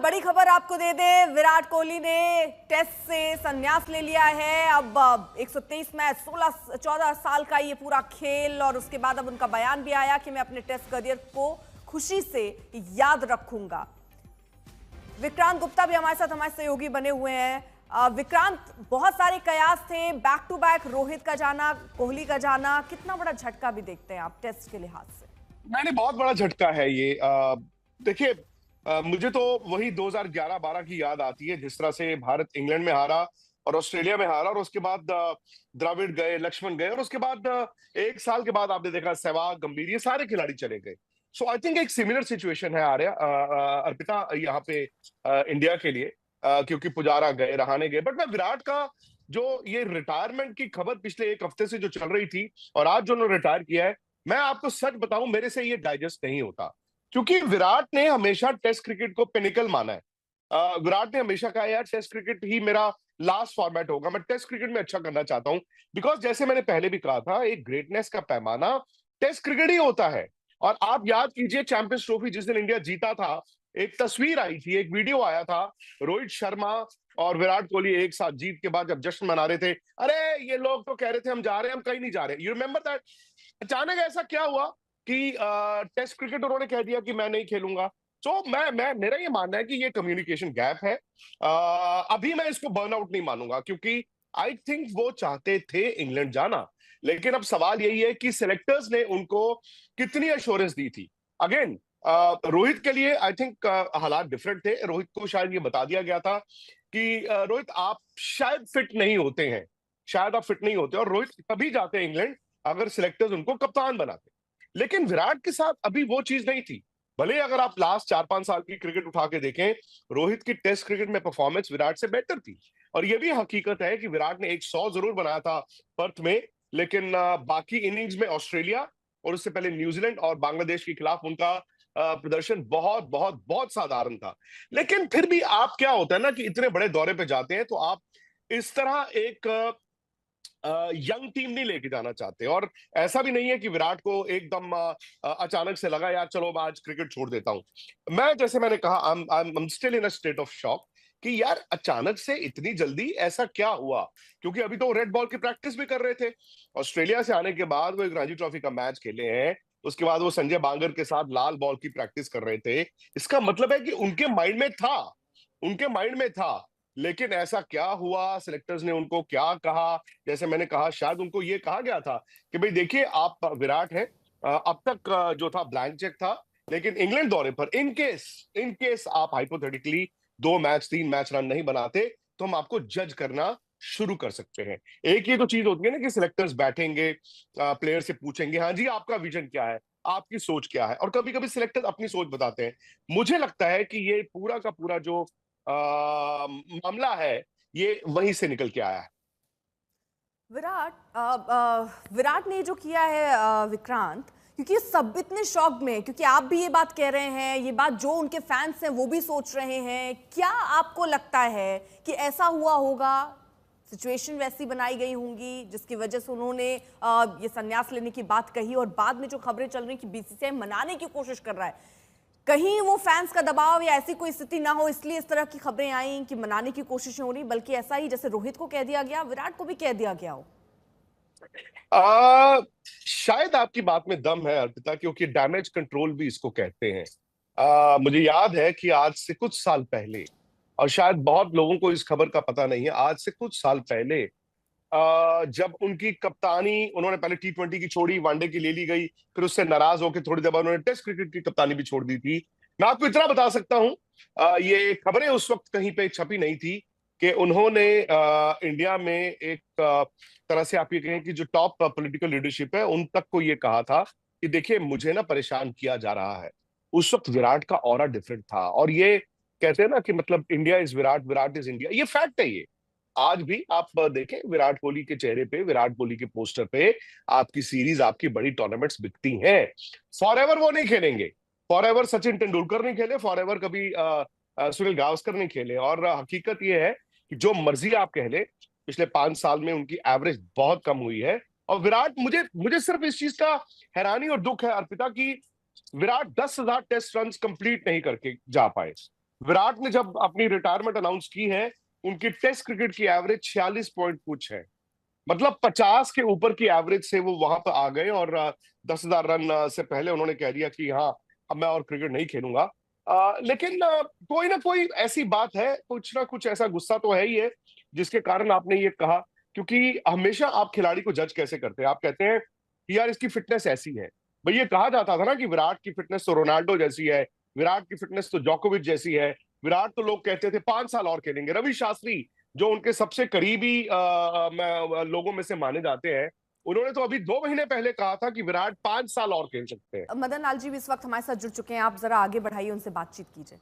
बड़ी खबर आपको दे दें, विराट कोहली ने टेस्ट से संन्यास ले लिया है। अब 123 मैच, 14 साल का ये पूरा खेल, और उसके बाद अब उनका बयान भी आया कि मैं अपने टेस्ट करियर को खुशी से याद रखूंगा। विक्रांत गुप्ता भी हमारे साथ, हमारे सहयोगी बने हुए हैं। विक्रांत, बहुत सारे कयास थे, बैक टू बैक रोहित का जाना, कोहली का जाना, कितना बड़ा झटका भी देखते हैं आप टेस्ट के लिहाज से? नहीं, बहुत बड़ा झटका है ये। देखिए, मुझे तो वही 2011-12 की याद आती है, जिस तरह से भारत इंग्लैंड में हारा और ऑस्ट्रेलिया में हारा, और उसके बाद द्रविड़ गए, लक्ष्मण गए, और उसके बाद एक साल के बाद आपने देखा सहवाग, गंभीर, ये सारे खिलाड़ी चले गए। सो आई थिंक एक सिमिलर सिचुएशन है आर्या, अर्पिता, यहाँ पे इंडिया के लिए, क्योंकि पुजारा गए, रहाणे गए। बट मैं विराट का जो ये रिटायरमेंट की खबर पिछले एक हफ्ते से जो चल रही थी, और आज जो उन्होंने रिटायर किया है, मैं आपको सच बताऊं, मेरे से ये डाइजेस्ट नहीं होता, क्योंकि विराट ने हमेशा टेस्ट क्रिकेट को पिनिकल माना है। विराट ने हमेशा कहा, यार टेस्ट क्रिकेट ही मेरा लास्ट फॉर्मेट होगा, मैं टेस्ट क्रिकेट में अच्छा करना चाहता हूं। बिकॉज जैसे मैंने पहले भी कहा था, एक ग्रेटनेस का पैमाना टेस्ट क्रिकेट ही होता है। और आप याद कीजिए, चैंपियंस ट्रॉफी जिस दिन इंडिया जीता था, एक तस्वीर आई थी, एक वीडियो आया था, रोहित शर्मा और विराट कोहली एक साथ जीत के बाद जब जश्न मना रहे थे। अरे ये लोग तो कह रहे थे हम जा रहे हैं, हम कहीं नहीं जा रहे। You remember that? अचानक ऐसा क्या हुआ कि टेस्ट क्रिकेट उन्होंने कह दिया कि मैं नहीं खेलूंगा। तो मैं मेरा ये मानना है कि ये कम्युनिकेशन गैप है। अभी मैं इसको बर्नआउट नहीं मानूंगा, क्योंकि आई थिंक वो चाहते थे इंग्लैंड जाना, लेकिन अब सवाल यही है कि सिलेक्टर्स ने उनको कितनी एश्योरेंस दी थी। अगेन, रोहित के लिए आई थिंक हालात डिफरेंट थे। रोहित को शायद ये बता दिया गया था कि रोहित आप शायद फिट नहीं होते हैं, शायद आप फिट नहीं होते, और रोहित कभी जाते इंग्लैंड अगर सिलेक्टर्स उनको कप्तान बनाते। लेकिन विराट के साथ अभी वो चीज नहीं थी। भले अगर आप लास्ट 4-5 साल की क्रिकेट उठा के देखें, रोहित की टेस्ट क्रिकेट में परफॉर्मेंस विराट से बेहतर थी। और ये भी हकीकत है कि विराट ने 100 जरूर बनाया था पर्थ में, लेकिन बाकी इनिंग्स में ऑस्ट्रेलिया और उससे पहले न्यूजीलैंड और बांग्लादेश के खिलाफ उनका प्रदर्शन बहुत बहुत बहुत साधारण था। लेकिन फिर भी आप, क्या होता है ना कि इतने बड़े दौरे पे जाते हैं तो आप इस तरह एक यंग टीम नहीं लेके जाना चाहते। और ऐसा भी नहीं है कि विराट को एकदम अचानक से लगा यार चलो मैं आज क्रिकेट छोड़ देता हूं। मैं, जैसे मैंने कहा, I am still in a state of shock कि यार अचानक से इतनी जल्दी ऐसा क्या हुआ, क्योंकि अभी तो रेड बॉल की प्रैक्टिस भी कर रहे थे। ऑस्ट्रेलिया से आने के बाद वो एक रणजी ट्रॉफी का मैच खेले हैं, उसके बाद वो संजय बांगर के साथ लाल बॉल की प्रैक्टिस कर रहे थे। इसका मतलब है कि उनके माइंड में था, उनके माइंड में था। लेकिन ऐसा क्या हुआ, सिलेक्टर्स ने उनको क्या कहा? जैसे मैंने कहा, शायद उनको ये कहा गया था कि भाई देखिए आप विराट हैं, अब तक जो था ब्लैंक चेक था, लेकिन इंग्लैंड दौरे पर इन केस आप हाइपोथेटिकली 2 मैच 3 मैच रन नहीं बनाते, तो हम आपको जज करना शुरू कर सकते हैं। एक ये तो चीज होती है ना कि सिलेक्टर्स बैठेंगे, प्लेयर से पूछेंगे, हाँ जी आपका विजन क्या है, आपकी सोच क्या है, और कभी कभी सिलेक्टर्स अपनी सोच बताते हैं। मुझे लगता है कि ये पूरा का पूरा जो मामला है, ये वहीं से निकल के आया है। विराट ने जो किया है, विक्रांत, क्योंकि सब इतने शॉक में, क्योंकि आप भी ये बात कह रहे हैं, ये बात जो उनके फैंस हैं वो भी सोच रहे हैं। क्या आपको लगता है कि ऐसा हुआ होगा, सिचुएशन वैसी बनाई गई होंगी जिसकी वजह से उन्होंने ये संन्यास लेने की बात कही, और बाद में जो खबरें चल रही कि बीसीसीआई मनाने की कोशिश कर रहा है, कहीं वो फैंस का दबाव या ऐसी कोई स्थिति ना हो इसलिए इस तरह की खबरें आई कि मनाने की कोशिशें हो रही, बल्कि ऐसा ही जैसे रोहित को कह दिया गया, विराट को भी कह दिया गया हो? आ, शायद आपकी बात में दम है अर्पिता, क्योंकि डैमेज कंट्रोल भी इसको कहते हैं। मुझे याद है कि आज से कुछ साल पहले, और शायद बहुत लोगों को इस खबर का पता नहीं है, आज से कुछ साल पहले जब उनकी कप्तानी उन्होंने पहले T20 की छोड़ी, वनडे की ले ली गई, फिर उससे नाराज होकर थोड़ी देर बाद उन्होंने टेस्ट क्रिकेट की कप्तानी भी छोड़ दी थी। मैं आपको इतना बता सकता हूं, ये खबरें उस वक्त कहीं पे छपी नहीं थी कि उन्होंने इंडिया में एक तरह से आप ये कहें कि जो टॉप पॉलिटिकल लीडरशिप है उन तक को ये कहा था कि देखिए मुझे ना परेशान किया जा रहा है। उस वक्त विराट का ऑरा डिफरेंट था, और ये कहते हैं ना कि मतलब India is Virat, Virat is India, ये फैक्ट है। ये आज भी आप देखें, विराट कोहली के चेहरे पे, विराट कोहली के पोस्टर पे आपकी सीरीज, आपकी बड़ी टूर्नामेंट्स बिकती हैं। फॉर एवर वो नहीं खेलेंगे, फॉर एवर सचिन तेंदुलकर नहीं खेले, फॉर एवर कभी सुनील गावस्कर नहीं खेले। और हकीकत ये है कि जो मर्जी आप कह ले, पिछले 5 साल में उनकी एवरेज बहुत कम हुई है। और विराट, मुझे मुझे सिर्फ इस चीज का हैरानी और दुख है अर्पिता, कि विराट 10,000 टेस्ट रन कंप्लीट नहीं करके जा पाए। विराट ने जब अपनी रिटायरमेंट अनाउंस की है, उनकी टेस्ट क्रिकेट की एवरेज 46 पॉइंट कुछ है। मतलब 50 के ऊपर की एवरेज से वो वहां पर आ गए और 10,000 रन से पहले उन्होंने कह दिया कि हाँ, अब मैं और क्रिकेट नहीं खेलूंगा। लेकिन कोई ना कोई ऐसी बात है, कुछ ना कुछ ऐसा गुस्सा तो है ही है जिसके कारण आपने ये कहा। क्योंकि हमेशा आप खिलाड़ी को जज कैसे करते हैं? आप कहते हैं कि यार इसकी फिटनेस ऐसी है। भाई ये कहा जाता था ना कि विराट की फिटनेस तो रोनाल्डो जैसी है, विराट की फिटनेस तो जोकोविच जैसी है। विराट तो लोग कहते थे 5 साल और खेलेंगे। रवि शास्त्री जो उनके सबसे करीबी लोगों में से माने जाते हैं, उन्होंने तो अभी 2 महीने पहले कहा था कि विराट 5 साल और खेल सकते हैं। मदन लाल जी भी इस वक्त हमारे साथ जुड़ चुके हैं, आप जरा आगे बढ़ाइए, उनसे बातचीत कीजिए।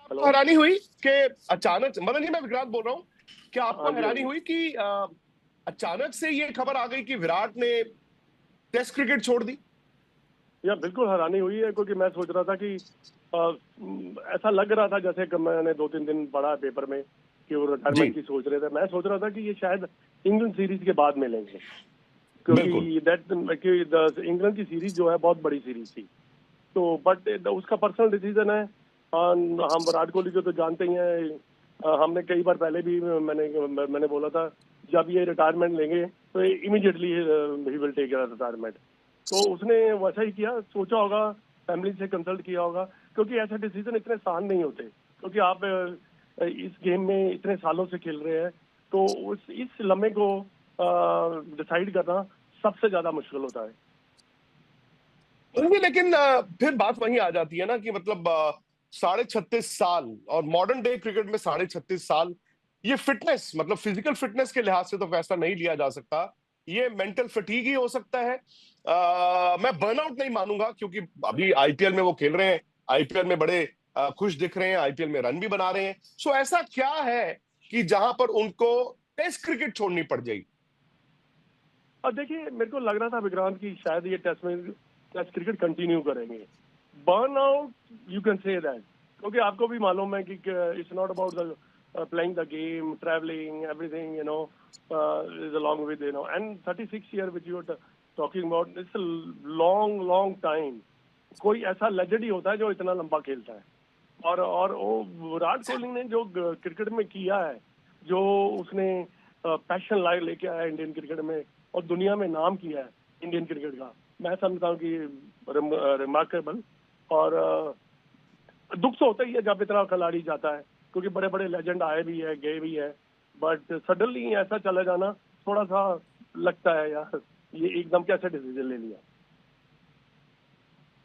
आपको हैरानी हुई कि अचानक, मदन जी मैं विक्रांत बोल रहा हूँ, क्या आपको हाँ जी, हाँ हैरानी जी। हुई कि अचानक से ये खबर आ गई कि विराट ने टेस्ट क्रिकेट छोड़ दी? या बिल्कुल हैरानी हुई है, क्योंकि मैं सोच रहा था कि ऐसा लग रहा था जैसे कि मैंने 2-3 दिन पढ़ा पेपर में कि वो रिटायरमेंट की सोच रहे थे। मैं सोच रहा था कि ये शायद इंग्लैंड सीरीज के बाद मिलेंगे, क्योंकि इंग्लैंड की सीरीज जो है बहुत बड़ी सीरीज थी। तो बट उसका पर्सनल डिसीजन है। हम विराट कोहली को तो जानते ही हैं। हमने कई बार पहले भी मैंने बोला था जब ये रिटायरमेंट लेंगे तो इमीडिएटली ही विल टेक रिटायरमेंट। तो उसने वैसा ही किया, सोचा होगा, फैमिली से कंसल्ट किया होगा, क्योंकि ऐसे डिसीजन इतने आसान नहीं होते, क्योंकि आप इस गेम में इतने सालों से खेल रहे हैं। तो इस लम्हे को डिसाइड करना सबसे ज्यादा मुश्किल होता है। लेकिन फिर बात वहीं आ जाती है ना कि मतलब 36.5 साल और मॉडर्न डे क्रिकेट में 36.5 साल, ये फिटनेस, मतलब फिजिकल फिटनेस के लिहाज से तो फैसला नहीं लिया जा सकता। ये मेंटल फटीग ही हो सकता है। मैं बर्नआउट नहीं मानूंगा, क्योंकि अभी आईपीएल में वो खेल रहे हैं, आईपीएल में बड़े खुश दिख रहे हैं, आईपीएल में रन भी बना रहे हैं। सो ऐसा क्या है कि जहां पर उनको टेस्ट क्रिकेट छोड़नी पड़ जाएगी? और देखिए, मेरे को लग रहा था विक्रांत की शायद ये टेस्ट क्रिकेट कंटिन्यू करेंगे। Burn out you can say that, क्योंकि आपको भी मालूम है कि it's not about the playing the game, travelling, everything, is along with, and 36 year which you are talking about, it's long long time. कोई ऐसा legend ही होता है जो इतना लंबा खेलता है। और वो विराट कोहली ने जो क्रिकेट में किया है, जो उसने पैशन लाइव लेके आया इंडियन क्रिकेट में और दुनिया में नाम किया है इंडियन क्रिकेट का, मैं समझता हूँ कि रिमार्केबल। और दुख तो होता ही है जब इतना खिलाड़ी जाता है, क्योंकि बड़े बड़े लेजेंड आए भी है, गए भी है, बट सडनली ऐसा चला जाना थोड़ा सा लगता है यार, ये एकदम कैसे डिसीजन ले लिया।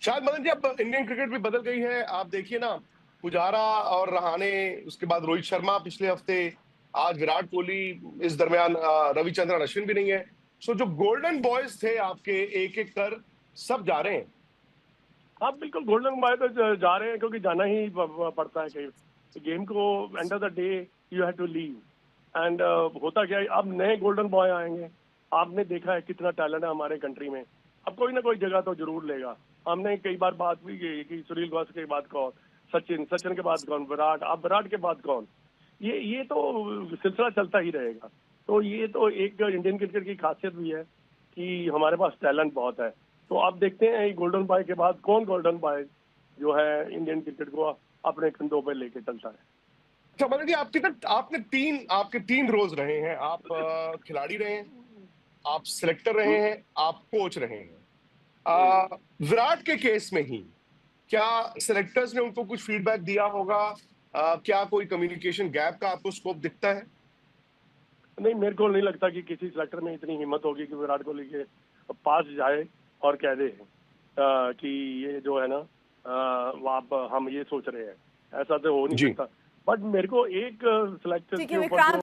शायद मदन जी अब इंडियन क्रिकेट भी बदल गई है। आप देखिए ना, पुजारा और रहाणे, उसके बाद रोहित शर्मा पिछले हफ्ते, आज विराट कोहली, इस दरमियान रविचंद्रन अश्विन भी नहीं है। सो जो गोल्डन बॉयज थे आपके, एक एक कर सब जा रहे हैं। हाँ बिल्कुल, गोल्डन बॉय तो जा रहे हैं, क्योंकि जाना ही पड़ता है कहीं गेम को। End of the day you have to leave. End होता क्या है, अब नए गोल्डन बॉय आएंगे। आपने देखा है कितना टैलेंट है हमारे कंट्री में, अब कोई ना कोई जगह तो जरूर लेगा। हमने कई बार बात भी की कि सुनील गावस्कर के बाद कौन, सचिन के बाद कौन, विराट, अब विराट के बाद कौन। ये तो सिलसिला चलता ही रहेगा। तो ये तो एक इंडियन क्रिकेट की खासियत भी है कि हमारे पास टैलेंट बहुत है। तो आप देखते हैं गोल्डन बॉय के बाद कौन गोल्डन बॉय जो है इंडियन क्रिकेट को अपने कंधों पर लेके चलता है। अच्छा मदन जी, आपके तीन रोल्स रहे हैं। आप खिलाड़ी रहे हैं, आप सिलेक्टर रहे हैं, आप कोच रहे हैं। विराट के केस में ही क्या सिलेक्टर्स ने उनको कुछ फीडबैक दिया होगा? क्या कोई कम्युनिकेशन गैप का आपको स्कोप दिखता है? नहीं, मेरे को नहीं लगता कि किसी सिलेक्टर में इतनी हिम्मत होगी कि विराट कोहली के पास जाए और कह दे कि ये जो है ना, आप हम ये सोच रहे हैं। ऐसा तो हो नहीं जी। सकता। बट मेरे को एक सिलेक्टर ठीक के है ऊपर विक्रांत। जो